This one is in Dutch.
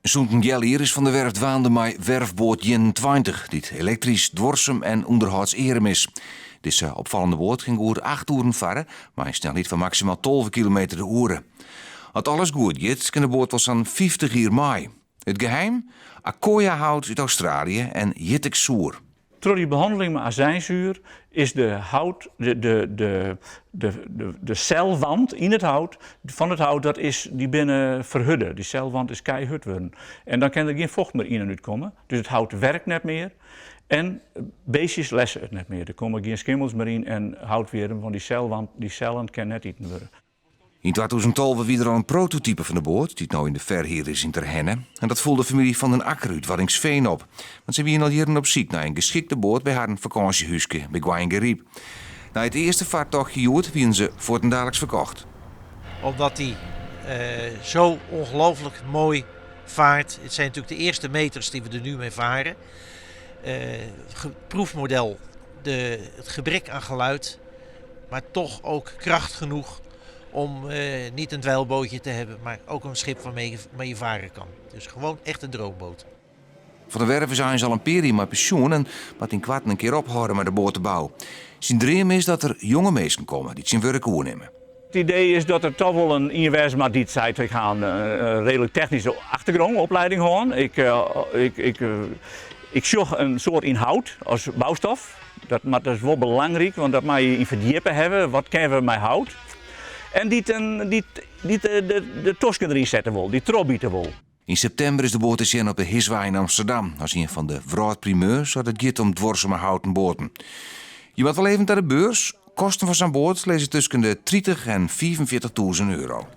Zo'n hier is van de werf Dwaande met werfboot 21, die elektrisch, dwarsem en onderhouds erem is. Deze opvallende boot ging over 8 uur varen, maar een snelheid van maximaal 12 km per uur. Als alles goed gaat, kan de boot wel zo'n 50 uur mee. Het geheim? Akoya-hout uit Australië en Jitik-soer. Door die behandeling met azijnzuur is de celwand in het hout, van het hout, die binnen verhudden. Die celwand is keihard worden. En dan kan er geen vocht meer in en uit komen. Dus het hout werkt net meer. En beestjes lessen het net meer. Er komen geen schimmels meer in en hout weer, want die cellen kan net eten worden. In 2012 was er al een prototype van de boot, die nou in de verheer is in Terhenne. En dat voelde de familie van den Akker uit Waddinxveen op. Want ze waren al jaren op zoek naar een geschikte boot bij haar vakantiehuisje bij Gwijngeriep. Na het eerste vaartochtje joert werden ze voortendaags verkocht. Omdat die zo ongelooflijk mooi vaart. Het zijn natuurlijk de eerste meters die we er nu mee varen. Proefmodel, het gebrek aan geluid, maar toch ook kracht genoeg om niet een dweilbootje te hebben, maar ook een schip waarmee je varen kan. Dus gewoon echt een droomboot. Van de Werven zijn ze al een periode met pensioen en wat in kwart een keer ophouden met de botenbouw. Zijn droom is dat er jonge mensen komen die zijn werk nemen. Het idee is dat er toch wel een universiteit die tijd we gaan redelijk technische achtergrond, opleiding gewoon. Ik zocht een soort inhoud als bouwstof. Dat is wel belangrijk, want dat moet je in verdiepen hebben. Wat kennen we met hout? En die de tosken erin zetten wil, die trobieten wil. In september is de boot te zien op de Hiswaai in Amsterdam. Als een van de wraadprimeurs dat het gaat om dwarseme houten boten. Je moet wel even naar de beurs. Kosten van zo'n boot lezen tussen de 30 en 45.000 euro.